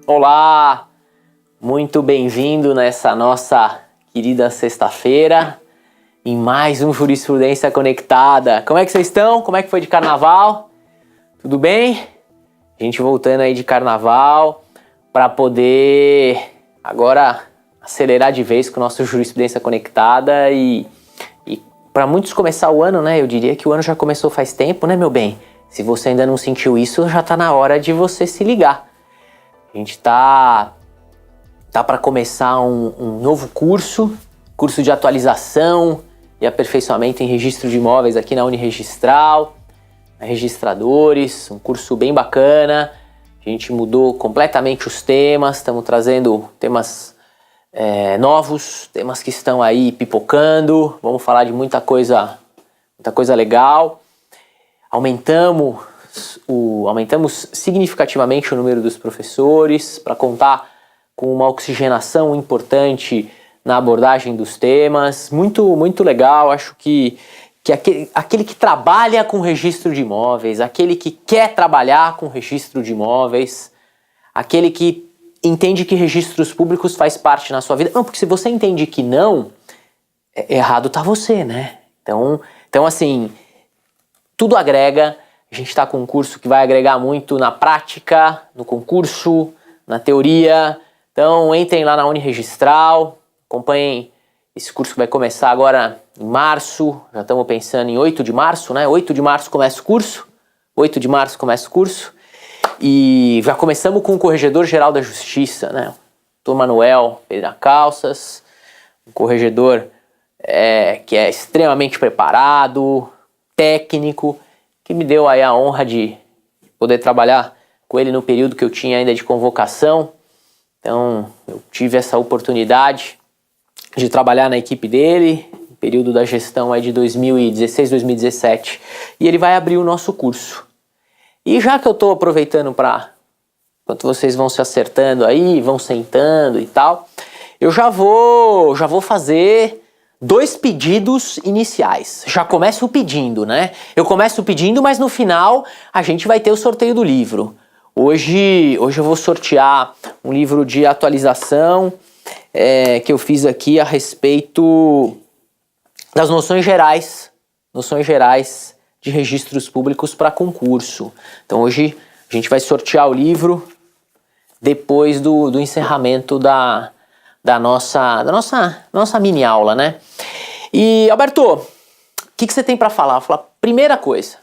Olá, muito bem-vindo nessa nossa querida sexta-feira em mais um Jurisprudência Conectada. Como é que vocês estão? Como é que foi de carnaval? Tudo bem? A gente voltando aí de carnaval para poder agora acelerar de vez com o nosso Jurisprudência Conectada e para muitos começar o ano, né? Eu diria que o ano já começou faz tempo, né, meu bem? Se você ainda não sentiu isso, já tá na hora de você se ligar. A gente tá para começar um novo curso de atualização e aperfeiçoamento em registro de imóveis aqui na Uniregistral, na Registradores, um curso bem bacana. A gente mudou completamente os temas, estamos trazendo temas novos, temas que estão aí pipocando. Vamos falar de muita coisa legal. Aumentamos significativamente o número dos professores para contar com uma oxigenação importante na abordagem dos temas. Muito, muito legal. Acho que aquele que trabalha com registro de imóveis, aquele que quer trabalhar com registro de imóveis, aquele que entende que registros públicos faz parte na sua vida. Não, porque se você entende que não, errado tá você, né? Então assim, tudo agrega. A gente está com um curso que vai agregar muito na prática, no concurso, na teoria. Então entrem lá na Uniregistral, acompanhem esse curso que vai começar agora em março. Já estamos pensando em 8 de março, né? 8 de março começa o curso. 8 de março começa o curso. E já começamos com o Corregedor-Geral da Justiça, né? Dr. Manuel Pedra Calças, um corregedor que é extremamente preparado, técnico, que me deu aí a honra de poder trabalhar com ele no período que eu tinha ainda de convocação. Então, eu tive essa oportunidade de trabalhar na equipe dele, no período da gestão aí de 2016, 2017. E ele vai abrir o nosso curso. E já que eu estou aproveitando para, enquanto vocês vão se acertando aí, vão sentando e tal, eu já vou fazer 2 pedidos iniciais. Já começo pedindo, né? Eu começo pedindo, mas no final a gente vai ter o sorteio do livro. Hoje eu vou sortear um livro de atualização que eu fiz aqui a respeito das noções gerais de registros públicos para concurso. Então hoje a gente vai sortear o livro depois do encerramento da nossa mini aula, né? E Alberto, o que você tem para falar? Vou falar, primeira coisa,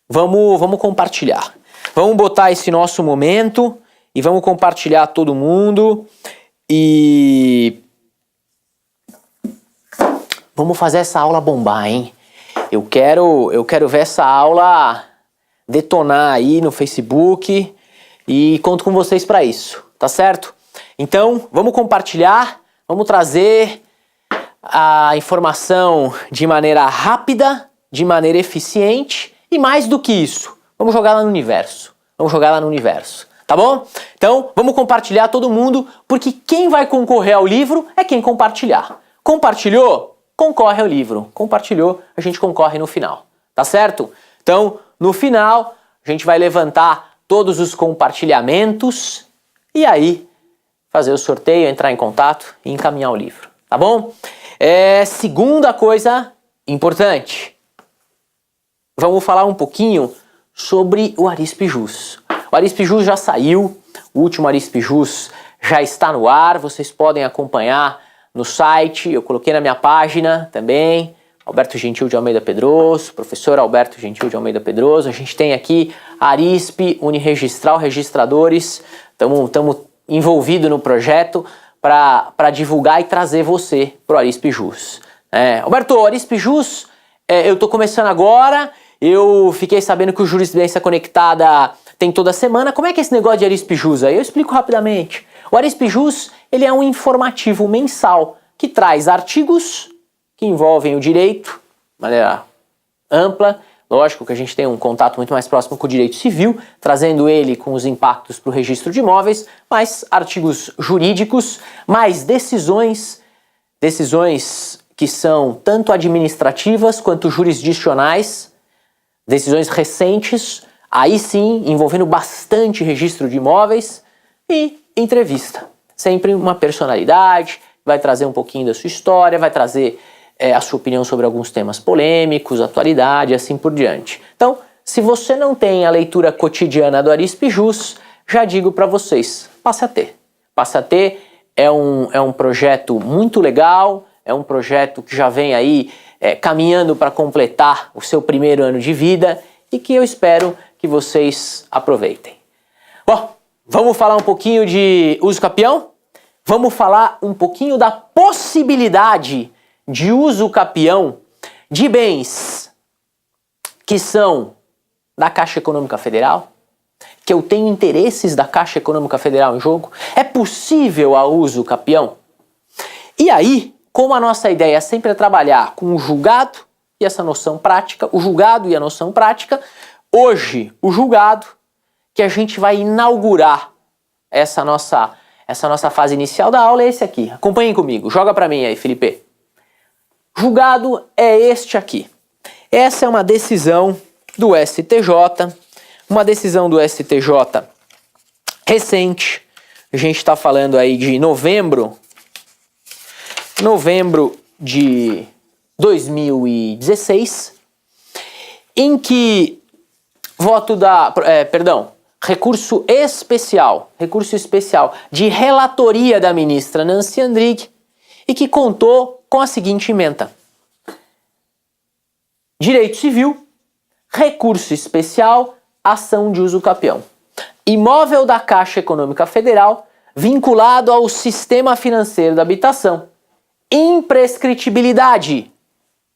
vamos compartilhar. Vamos botar esse nosso momento e vamos compartilhar todo mundo e vamos fazer essa aula bombar, hein? Eu quero ver essa aula detonar aí no Facebook e conto com vocês para isso, tá certo? Então, vamos compartilhar, vamos trazer a informação de maneira rápida, de maneira eficiente e mais do que isso, vamos jogar lá no universo. Tá bom? Então, vamos compartilhar todo mundo, porque quem vai concorrer ao livro é quem compartilhar. Compartilhou? Concorre ao livro. Compartilhou, a gente concorre no final. Tá certo? Então, no final, a gente vai levantar todos os compartilhamentos e aí fazer o sorteio, entrar em contato e encaminhar o livro. Tá bom? Segunda coisa importante. Vamos falar um pouquinho sobre o Arispjus. O Arispjus já saiu, o último Arispjus já está no ar, vocês podem acompanhar no site, eu coloquei na minha página também, Alberto Gentil de Almeida Pedroso, professor Alberto Gentil de Almeida Pedroso. A gente tem aqui Arisp, Uniregistral, Registradores, estamos envolvidos no projeto para divulgar e trazer você para o Arispjus. Alberto, o Arispjus, eu estou começando agora, eu fiquei sabendo que o Jurisprudência Conectada tem toda semana. Como é que é esse negócio de Arispjus aí? Eu explico rapidamente. O Arispjus, ele é um informativo mensal que traz artigos que envolvem o direito de maneira ampla. Lógico que a gente tem um contato muito mais próximo com o direito civil, trazendo ele com os impactos para o registro de imóveis, mais artigos jurídicos, mais decisões que são tanto administrativas quanto jurisdicionais, decisões recentes, Aí sim, envolvendo bastante registro de imóveis e entrevista. Sempre uma personalidade, vai trazer um pouquinho da sua história, vai trazer a sua opinião sobre alguns temas polêmicos, atualidade, assim por diante. Então, se você não tem a leitura cotidiana do Arispe Jus, já digo para vocês, passe a ter. Passe a ter é um projeto muito legal, é um projeto que já vem aí caminhando para completar o seu primeiro ano de vida e que eu espero que vocês aproveitem. Bom, vamos falar um pouquinho de uso capião? Vamos falar um pouquinho da possibilidade de uso capião de bens que são da Caixa Econômica Federal, que eu tenho interesses da Caixa Econômica Federal em jogo. É possível a uso capião? E aí, como a nossa ideia sempre é trabalhar com o julgado e essa noção prática, o julgado e a noção prática, hoje o julgado que a gente vai inaugurar essa nossa fase inicial da aula é esse aqui. Acompanhem comigo, joga para mim aí, Felipe. Julgado é este aqui. Essa é uma decisão do STJ, uma decisão do STJ recente. A gente está falando aí de novembro de 2016, em que recurso especial de relatoria da ministra Nancy Andrighi, e que contou com a seguinte ementa: Direito Civil, recurso especial, ação de uso capião. Imóvel da Caixa Econômica Federal vinculado ao sistema financeiro da habitação. Imprescritibilidade,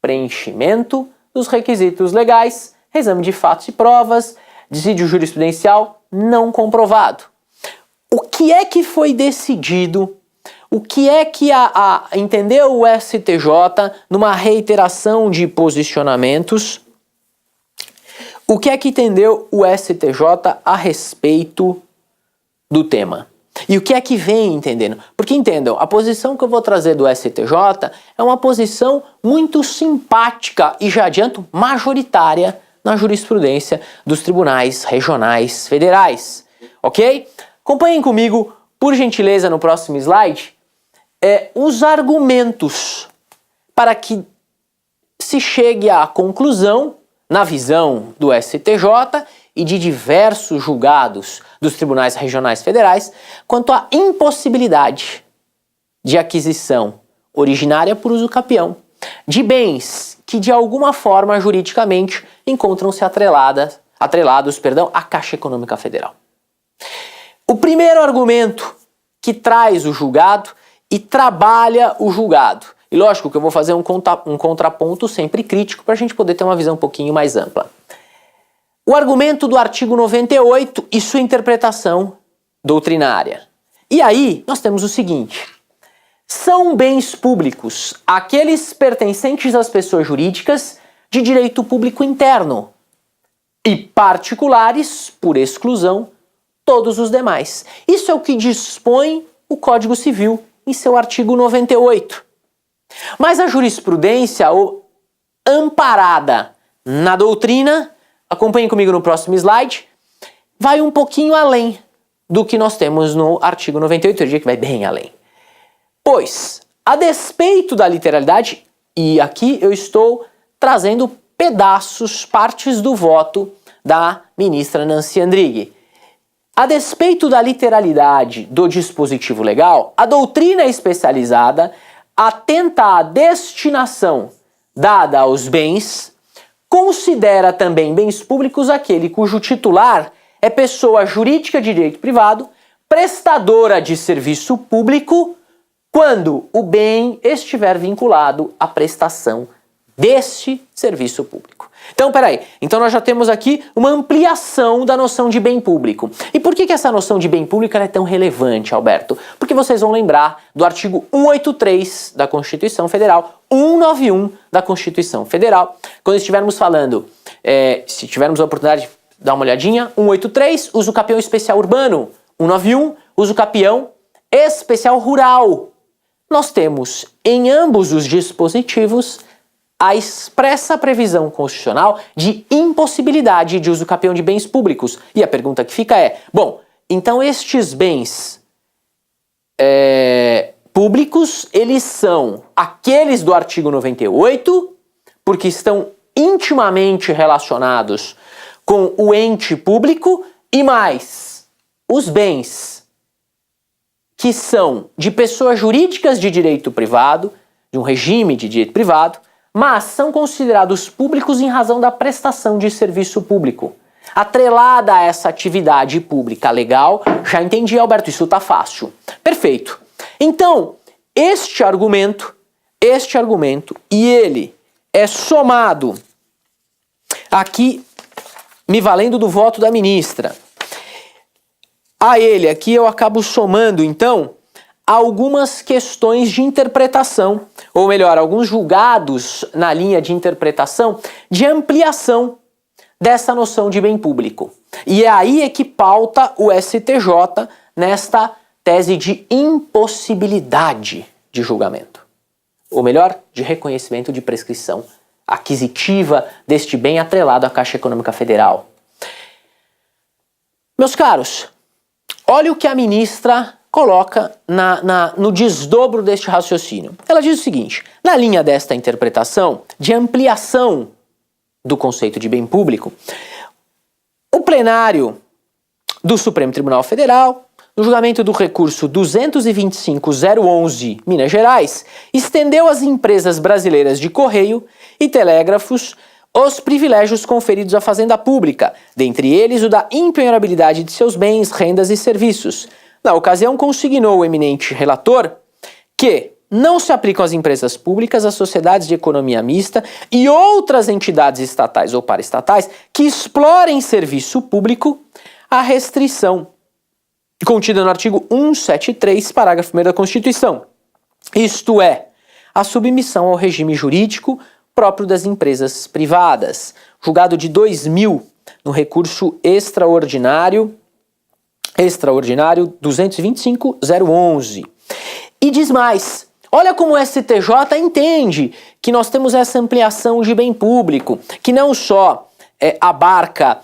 preenchimento dos requisitos legais, exame de fatos e provas, dissídio jurisprudencial não comprovado. O que é que foi decidido? O que é que entendeu o STJ numa reiteração de posicionamentos? O que é que entendeu o STJ a respeito do tema? E o que é que vem entendendo? Porque entendam, a posição que eu vou trazer do STJ é uma posição muito simpática e, já adianto, majoritária na jurisprudência dos tribunais regionais federais. Ok? Acompanhem comigo, por gentileza, no próximo slide, os argumentos para que se chegue à conclusão, na visão do STJ e de diversos julgados dos tribunais regionais federais, quanto à impossibilidade de aquisição originária por uso capião de bens que de alguma forma juridicamente encontram-se atrelados à Caixa Econômica Federal. O primeiro argumento que traz o julgado e trabalha o julgado, e lógico que eu vou fazer um contraponto sempre crítico para a gente poder ter uma visão um pouquinho mais ampla. O argumento do artigo 98 e sua interpretação doutrinária. E aí nós temos o seguinte: são bens públicos aqueles pertencentes às pessoas jurídicas de direito público interno e particulares, por exclusão, todos os demais. Isso é o que dispõe o Código Civil em seu artigo 98. Mas a jurisprudência amparada na doutrina, acompanhem comigo no próximo slide, vai um pouquinho além do que nós temos no artigo 98, eu diria que vai bem além. Pois, a despeito da literalidade, e aqui eu estou trazendo partes do voto da ministra Nancy Andrighi. A despeito da literalidade do dispositivo legal, a doutrina especializada atenta à destinação dada aos bens, considera também bens públicos aquele cujo titular é pessoa jurídica de direito privado, prestadora de serviço público, quando o bem estiver vinculado à prestação deste serviço público. Então, peraí. Então nós já temos aqui uma ampliação da noção de bem público. E por que essa noção de bem público é tão relevante, Alberto? Porque vocês vão lembrar do artigo 183 da Constituição Federal, 191 da Constituição Federal, quando estivermos falando, se tivermos a oportunidade de dar uma olhadinha, 183, uso capião especial urbano, 191, uso capião especial rural. Nós temos em ambos os dispositivos a expressa previsão constitucional de impossibilidade de uso capião de bens públicos. E a pergunta que fica é, bom, então estes bens públicos, eles são aqueles do artigo 98, porque estão intimamente relacionados com o ente público, e mais, os bens que são de pessoas jurídicas de direito privado, de um regime de direito privado, mas são considerados públicos em razão da prestação de serviço público. Atrelada a essa atividade pública legal, já entendi, Alberto, isso tá fácil. Perfeito. Então, este argumento, e ele é somado aqui, me valendo do voto da ministra, a ele aqui eu acabo somando, então, algumas questões de interpretação, ou melhor, alguns julgados na linha de interpretação de ampliação dessa noção de bem público. E é aí que pauta o STJ nesta tese de impossibilidade de julgamento. Ou melhor, de reconhecimento de prescrição aquisitiva deste bem atrelado à Caixa Econômica Federal. Meus caros, olha o que a ministra coloca no desdobro deste raciocínio. Ela diz o seguinte, na linha desta interpretação de ampliação do conceito de bem público, o plenário do Supremo Tribunal Federal, no julgamento do recurso 225.011, Minas Gerais, estendeu às empresas brasileiras de correio e telégrafos os privilégios conferidos à Fazenda Pública, dentre eles o da impenhorabilidade de seus bens, rendas e serviços. Na ocasião, consignou o eminente relator que não se aplicam às empresas públicas, às sociedades de economia mista e outras entidades estatais ou paraestatais que explorem serviço público a restrição contida no artigo 173, parágrafo 1º da Constituição. Isto é, a submissão ao regime jurídico próprio das empresas privadas. Julgado de 2000, no recurso extraordinário 225.011. E diz mais, olha como o STJ entende que nós temos essa ampliação de bem público, que não só abarca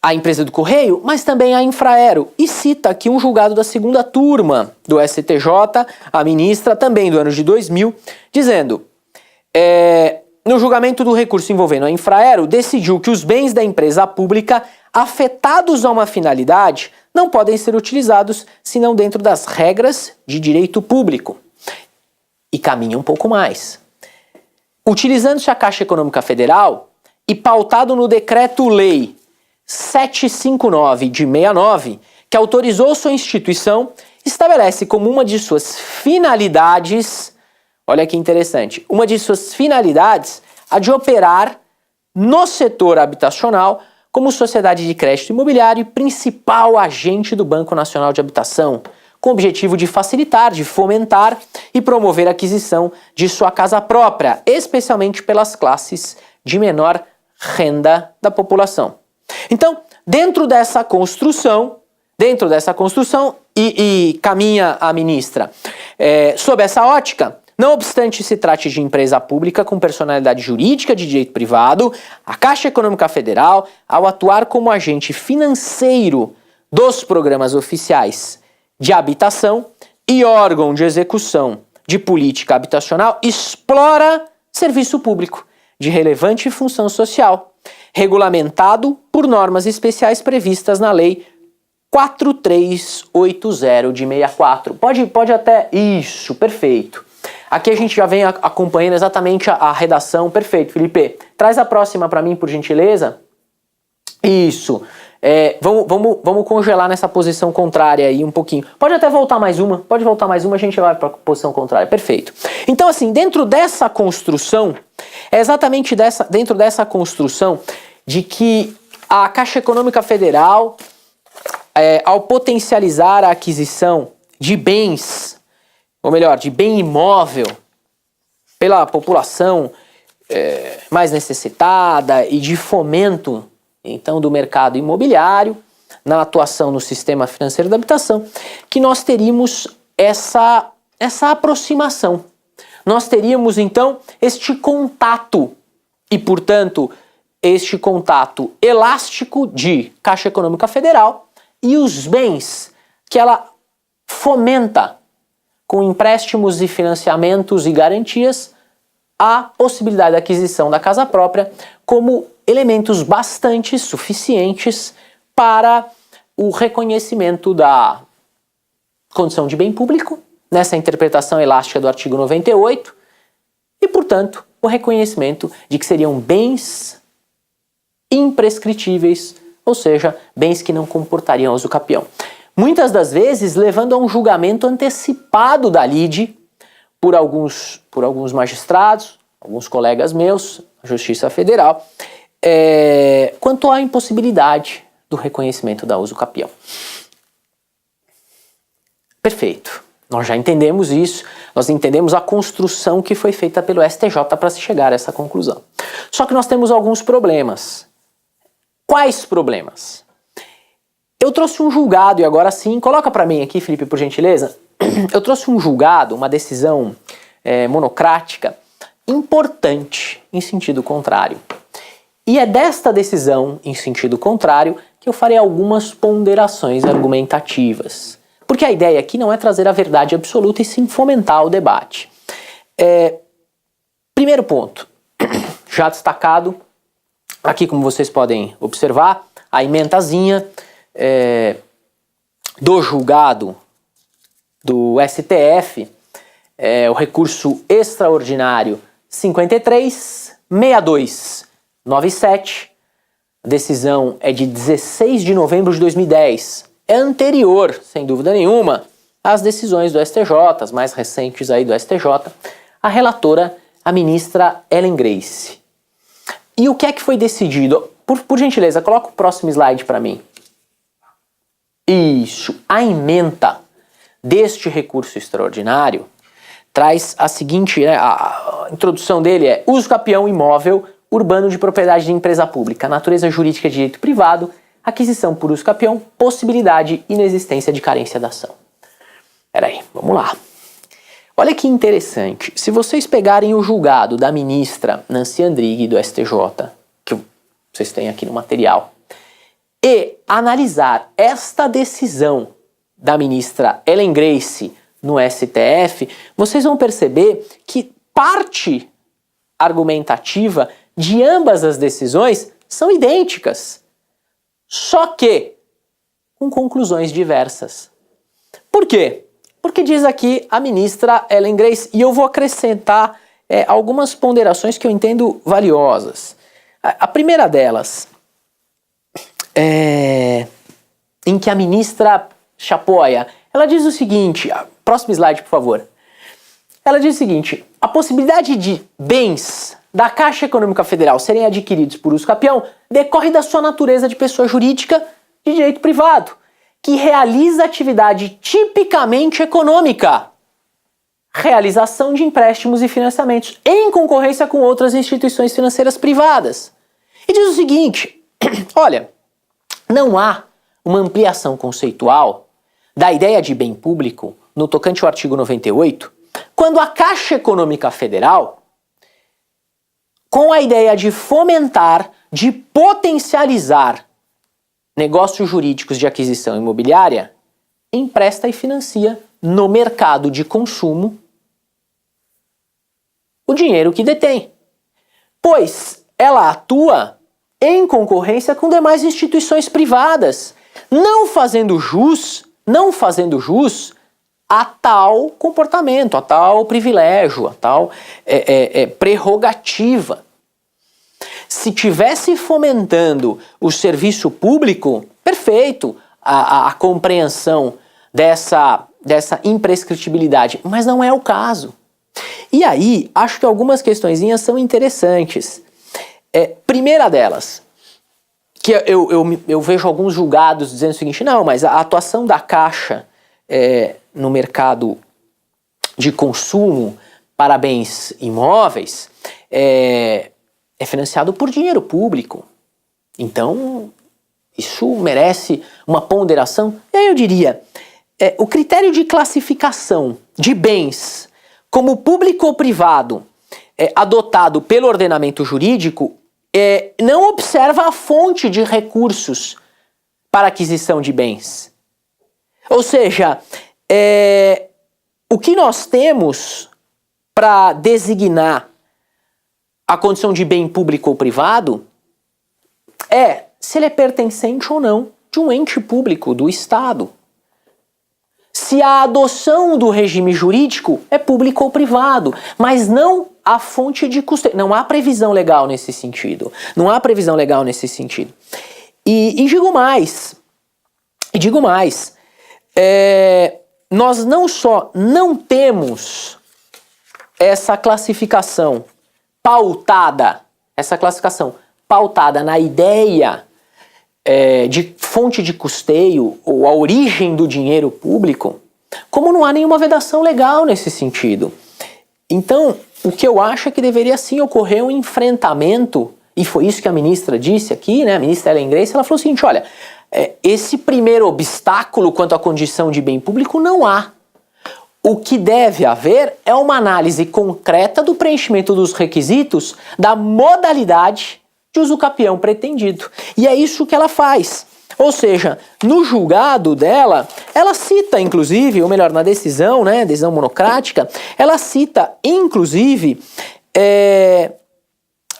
a empresa do Correio, mas também a Infraero. E cita aqui um julgado da segunda turma do STJ, a ministra, também do ano de 2000, dizendo, no julgamento do recurso envolvendo a Infraero, decidiu que os bens da empresa pública afetados a uma finalidade não podem ser utilizados senão dentro das regras de direito público. E caminha um pouco mais. Utilizando-se a Caixa Econômica Federal e pautado no Decreto-Lei 759 de 69, que autorizou sua instituição, estabelece como uma de suas finalidades, olha que interessante, uma de suas finalidades a de operar no setor habitacional como sociedade de crédito imobiliário e principal agente do Banco Nacional de Habitação, com o objetivo de facilitar, de fomentar e promover a aquisição de sua casa própria, especialmente pelas classes de menor renda da população. Então, dentro dessa construção, e caminha a ministra, sob essa ótica, não obstante se trate de empresa pública com personalidade jurídica de direito privado, a Caixa Econômica Federal, ao atuar como agente financeiro dos programas oficiais de habitação e órgão de execução de política habitacional, explora serviço público de relevante função social, regulamentado por normas especiais previstas na Lei 4380 de 64. Pode até... Isso, perfeito. Aqui a gente já vem acompanhando exatamente a redação. Perfeito, Felipe. Traz a próxima para mim, por gentileza. Isso. Vamos congelar nessa posição contrária aí um pouquinho. Pode até voltar mais uma. A gente vai para a posição contrária. Perfeito. Então, assim, dentro dessa construção, é exatamente dentro dessa construção de que a Caixa Econômica Federal, ao potencializar a aquisição de bens, ou melhor, de bem imóvel pela população mais necessitada e de fomento, então, do mercado imobiliário, na atuação no sistema financeiro da habitação, que nós teríamos essa aproximação nós teríamos então este contato e, portanto, este contato elástico de Caixa Econômica Federal e os bens que ela fomenta com empréstimos e financiamentos e garantias a possibilidade da aquisição da casa própria como elementos bastante suficientes para o reconhecimento da condição de bem público, nessa interpretação elástica do artigo 98, e, portanto, o reconhecimento de que seriam bens imprescritíveis, ou seja, bens que não comportariam uso capião. Muitas das vezes levando a um julgamento antecipado da lide por alguns magistrados, alguns colegas meus, a Justiça Federal, quanto à impossibilidade do reconhecimento da uso capião. Perfeito. Nós já entendemos isso, nós entendemos a construção que foi feita pelo STJ para se chegar a essa conclusão. Só que nós temos alguns problemas. Quais problemas? Eu trouxe um julgado, e agora sim, coloca para mim aqui, Felipe, por gentileza. Eu trouxe um julgado, uma decisão monocrática, importante em sentido contrário. E é desta decisão em sentido contrário que eu farei algumas ponderações argumentativas. Porque a ideia aqui não é trazer a verdade absoluta e sim fomentar o debate. Primeiro ponto, já destacado, aqui como vocês podem observar, a emendazinha do julgado do STF, o recurso extraordinário 53-6297, a decisão é de 16 de novembro de 2010, é anterior, sem dúvida nenhuma, às decisões do STJ, as mais recentes aí do STJ, a relatora, a ministra Ellen Grace. E o que é que foi decidido? Por gentileza, coloca o próximo slide para mim. Isso, a ementa deste recurso extraordinário traz a seguinte, a introdução dele é: uso capião imóvel urbano de propriedade de empresa pública, natureza jurídica de direito privado, aquisição por uso capião, possibilidade e inexistência de carência da ação. Peraí, vamos lá. Olha que interessante, se vocês pegarem o julgado da ministra Nancy Andrighi do STJ, que vocês têm aqui no material, e analisar esta decisão da ministra Ellen Grace no STF, vocês vão perceber que parte argumentativa de ambas as decisões são idênticas, só que com conclusões diversas. Por quê? Porque diz aqui a ministra Ellen Grace, e eu vou acrescentar algumas ponderações que eu entendo valiosas. A primeira delas, em que a ministra Chapoia, ela diz o seguinte, próximo slide por favor, ela diz o seguinte: a possibilidade de bens da Caixa Econômica Federal serem adquiridos por uso capião decorre da sua natureza de pessoa jurídica de direito privado, que realiza atividade tipicamente econômica, realização de empréstimos e financiamentos em concorrência com outras instituições financeiras privadas. E diz o seguinte, olha, não há uma ampliação conceitual da ideia de bem público no tocante ao artigo 98, quando a Caixa Econômica Federal, com a ideia de fomentar, de potencializar negócios jurídicos de aquisição imobiliária, empresta e financia no mercado de consumo o dinheiro que detém, pois ela atua em concorrência com demais instituições privadas, não fazendo jus a tal comportamento, a tal privilégio, a tal prerrogativa. Se tivesse fomentando o serviço público, perfeito, a compreensão dessa imprescritibilidade, mas não é o caso. E aí, acho que algumas questõezinhas são interessantes. Primeira delas, que eu vejo alguns julgados dizendo o seguinte, não, mas a atuação da Caixa no mercado de consumo para bens imóveis é financiado por dinheiro público. Então, isso merece uma ponderação. E aí eu diria, o critério de classificação de bens como público ou privado adotado pelo ordenamento jurídico, não observa a fonte de recursos para aquisição de bens. Ou seja, o que nós temos para designar a condição de bem público ou privado é se ele é pertencente ou não de um ente público, do Estado. Se a adoção do regime jurídico é público ou privado, mas não a fonte de custeio. Não há previsão legal nesse sentido. Não há previsão legal nesse sentido. E digo mais, nós não só não temos essa classificação pautada na ideia de fonte de custeio ou a origem do dinheiro público, como não há nenhuma vedação legal nesse sentido. Então, o que eu acho é que deveria sim ocorrer um enfrentamento, e foi isso que a ministra disse aqui, né? A ministra Helen Grace, ela falou o seguinte, olha, esse primeiro obstáculo quanto à condição de bem público não há. O que deve haver é uma análise concreta do preenchimento dos requisitos da modalidade de usucapião pretendido. E é isso que ela faz. Ou seja, no julgado dela, ela cita inclusive, ou melhor, na decisão, né, decisão monocrática, ela cita inclusive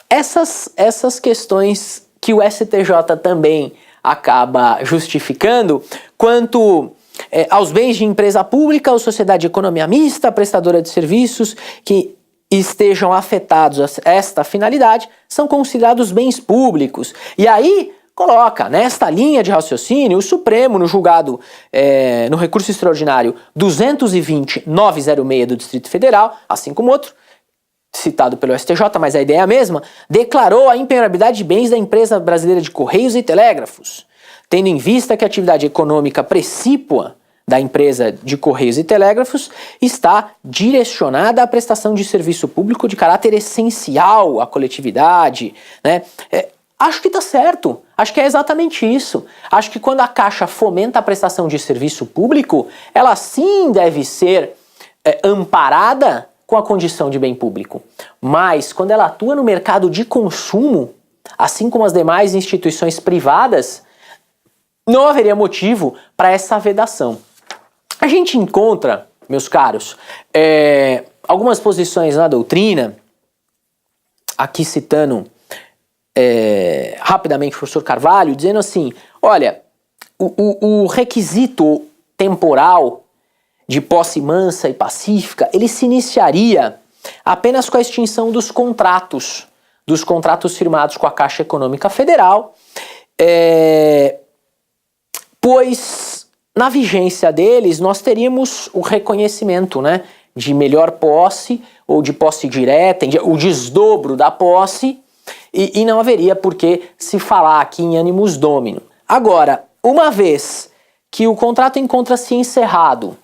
essas questões que o STJ também acaba justificando quanto aos bens de empresa pública ou sociedade de economia mista, prestadora de serviços que estejam afetados a esta finalidade, são considerados bens públicos. E aí coloca nesta linha de raciocínio o Supremo no julgado, no recurso extraordinário 220.906 do Distrito Federal, assim como outro, citado pelo STJ, mas a ideia é a mesma, declarou a impenhorabilidade de bens da empresa brasileira de Correios e Telégrafos, tendo em vista que a atividade econômica precípua da empresa de Correios e Telégrafos está direcionada à prestação de serviço público de caráter essencial à coletividade, né? Acho que está certo, acho que é exatamente isso. Acho que quando a Caixa fomenta a prestação de serviço público, ela sim deve ser amparada com a condição de bem público. Mas quando ela atua no mercado de consumo, assim como as demais instituições privadas, não haveria motivo para essa vedação. A gente encontra, meus caros, algumas posições na doutrina, aqui citando rapidamente o professor Carvalho, dizendo assim, olha, o requisito temporal de posse mansa e pacífica, ele se iniciaria apenas com a extinção dos contratos firmados com a Caixa Econômica Federal, pois na vigência deles nós teríamos o reconhecimento, né, de melhor posse ou de posse direta, o desdobro da posse, e não haveria por que se falar aqui em animus domini. Agora, uma vez que o contrato encontra-se encerrado,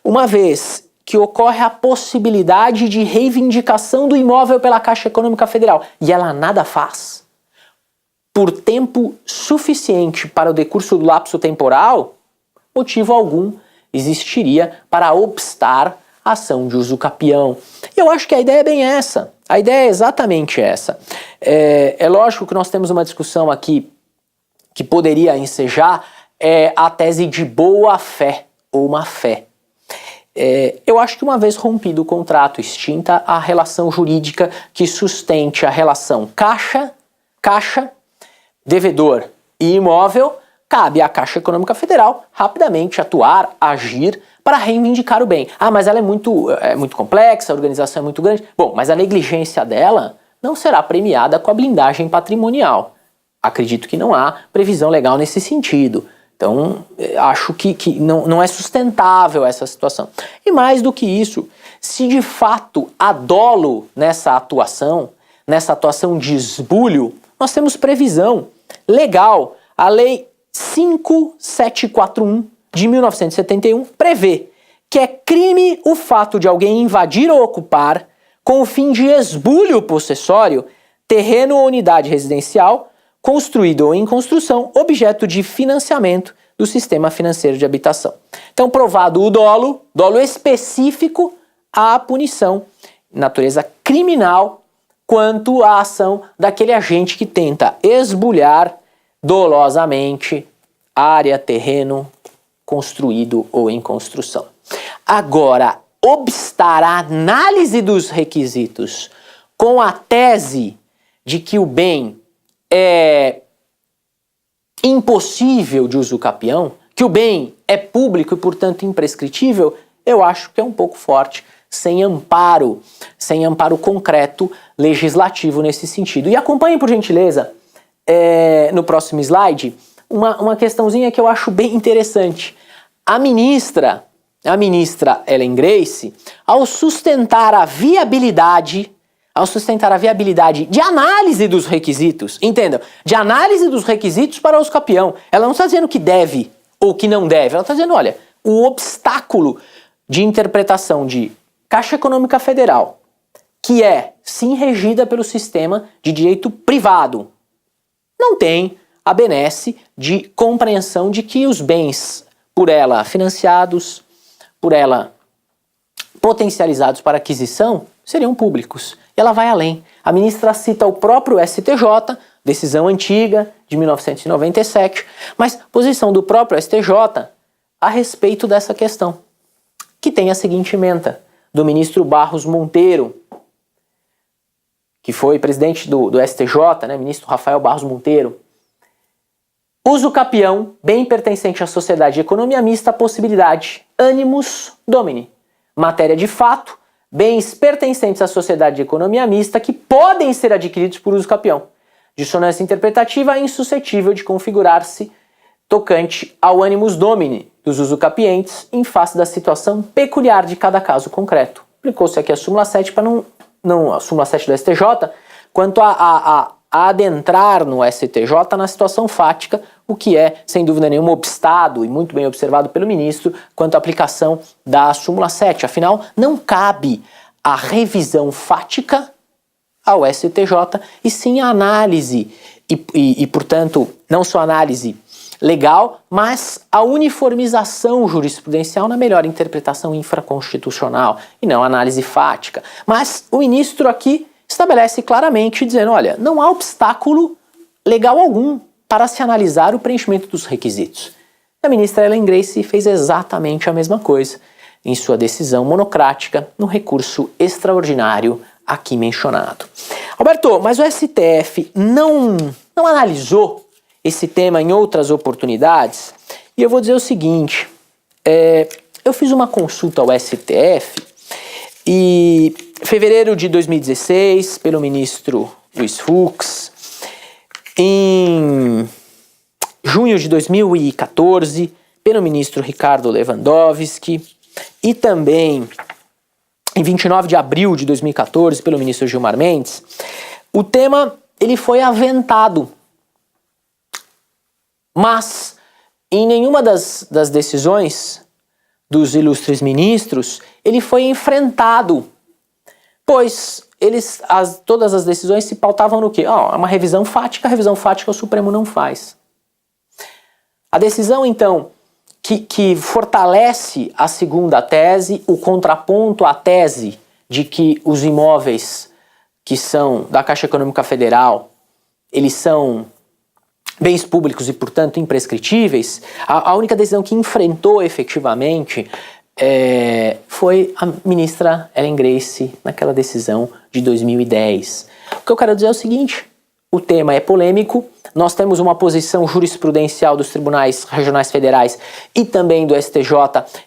uma vez que ocorre a possibilidade de reivindicação do imóvel pela Caixa Econômica Federal, e ela nada faz, por tempo suficiente para o decurso do lapso temporal, motivo algum existiria para obstar a ação de usucapião. E eu acho que a ideia é bem essa. A ideia é exatamente essa. É lógico que nós temos uma discussão aqui que poderia ensejar a tese de boa-fé ou má-fé. Eu acho que uma vez rompido o contrato, extinta a relação jurídica que sustente a relação caixa, devedor e imóvel, cabe à Caixa Econômica Federal rapidamente atuar, agir para reivindicar o bem. Ah, mas ela é muito complexa, a organização é muito grande. Bom, mas a negligência dela não será premiada com a blindagem patrimonial. Acredito que não há previsão legal nesse sentido. Então, acho que não é sustentável essa situação. E mais do que isso, se de fato há dolo nessa atuação de esbulho, nós temos previsão legal. A Lei 5741 de 1971 prevê que é crime o fato de alguém invadir ou ocupar, com o fim de esbulho possessório, terreno ou unidade residencial, construído ou em construção, objeto de financiamento do sistema financeiro de habitação. Então, provado o dolo específico, à punição, natureza criminal, quanto à ação daquele agente que tenta esbulhar dolosamente área, terreno construído ou em construção. Agora, obstar a análise dos requisitos com a tese de que o bem é impossível de uso capião, que o bem é público e, portanto, imprescritível, eu acho que é um pouco forte, sem amparo concreto legislativo nesse sentido. E acompanhe, por gentileza, no próximo slide, uma questãozinha que eu acho bem interessante. A ministra Ellen Grace, ao sustentar a viabilidade de análise dos requisitos, entendam, de análise dos requisitos para uso capião, ela não está dizendo que deve ou que não deve, ela está dizendo, olha, o obstáculo de interpretação de Caixa Econômica Federal, que é sim regida pelo sistema de direito privado, não tem a benesse de compreensão de que os bens por ela financiados, por ela potencializados para aquisição, seriam públicos. E ela vai além. A ministra cita o próprio STJ, decisão antiga de 1997, mas posição do próprio STJ a respeito dessa questão, que tem a seguinte ementa do ministro Barros Monteiro, que foi presidente do STJ, ministro Rafael Barros Monteiro. Uso capião, bem pertencente à sociedade de economia mista, possibilidade, animus domini. Matéria de fato, bens pertencentes à sociedade de economia mista que podem ser adquiridos por uso capião. Dissonância interpretativa insuscetível de configurar-se tocante ao animus domini dos usucapientes em face da situação peculiar de cada caso concreto. Aplicou-se aqui a súmula 7 para a súmula 7 do STJ, quanto a adentrar no STJ na situação fática, o que é, sem dúvida nenhuma, obstado e muito bem observado pelo ministro quanto à aplicação da súmula 7. Afinal, não cabe a revisão fática ao STJ, e sim a análise, e portanto, não só a análise legal, mas a uniformização jurisprudencial na melhor interpretação infraconstitucional, e não a análise fática. Mas o ministro aqui estabelece claramente, dizendo, olha, não há obstáculo legal algum para se analisar o preenchimento dos requisitos. A ministra Ellen Grace fez exatamente a mesma coisa em sua decisão monocrática no recurso extraordinário aqui mencionado. Alberto, mas o STF não analisou esse tema em outras oportunidades? E eu vou dizer o seguinte, eu fiz uma consulta ao STF e em fevereiro de 2016, pelo ministro Luiz Fux, em junho de 2014, pelo ministro Ricardo Lewandowski, e também em 29 de abril de 2014, pelo ministro Gilmar Mendes, o tema ele foi aventado. Mas em nenhuma das decisões dos ilustres ministros ele foi enfrentado, pois todas as decisões se pautavam no quê? Uma revisão fática, a revisão fática o Supremo não faz. A decisão, então, que fortalece a segunda tese, o contraponto à tese de que os imóveis que são da Caixa Econômica Federal, eles são bens públicos e, portanto, imprescritíveis, a única decisão que enfrentou efetivamente foi a ministra Ellen Grace naquela decisão de 2010. O que eu quero dizer é o seguinte, o tema é polêmico, nós temos uma posição jurisprudencial dos tribunais regionais federais e também do STJ,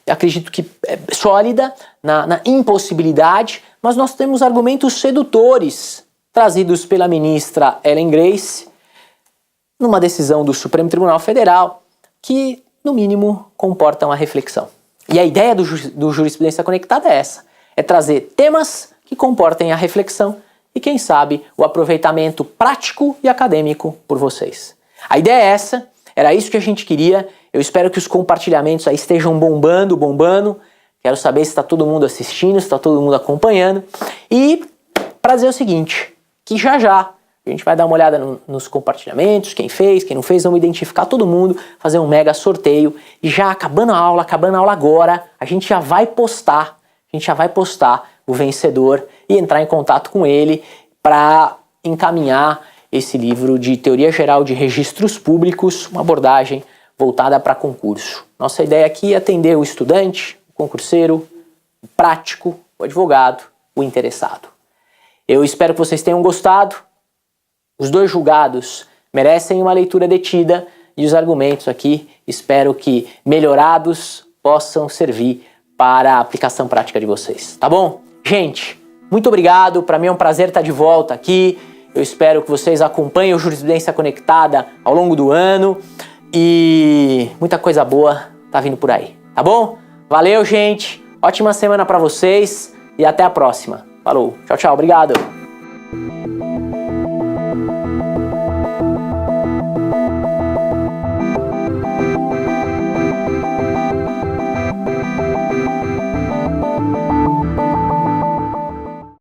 acredito que sólida na impossibilidade, mas nós temos argumentos sedutores trazidos pela ministra Ellen Grace numa decisão do Supremo Tribunal Federal que, no mínimo, comportam a reflexão. E a ideia do Jurisprudência Conectada é essa, é trazer temas que comportem a reflexão e, quem sabe, o aproveitamento prático e acadêmico por vocês. A ideia é essa, era isso que a gente queria, eu espero que os compartilhamentos aí estejam bombando, quero saber se está todo mundo assistindo, se está todo mundo acompanhando, e para dizer o seguinte, que já a gente vai dar uma olhada nos compartilhamentos, quem fez, quem não fez, vamos identificar todo mundo, fazer um mega sorteio, e já acabando a aula agora, a gente já vai postar a gente já vai postar o vencedor e entrar em contato com ele para encaminhar esse livro de Teoria Geral de Registros Públicos, uma abordagem voltada para concurso. Nossa ideia aqui é atender o estudante, o concurseiro, o prático, o advogado, o interessado. Eu espero que vocês tenham gostado. Os dois julgados merecem uma leitura detida e os argumentos aqui, espero que melhorados, possam servir para a aplicação prática de vocês, tá bom? Gente, muito obrigado, para mim é um prazer estar de volta aqui. Eu espero que vocês acompanhem o Jurisprudência Conectada ao longo do ano e muita coisa boa tá vindo por aí, tá bom? Valeu, gente, ótima semana para vocês e até a próxima. Falou, tchau, tchau, obrigado.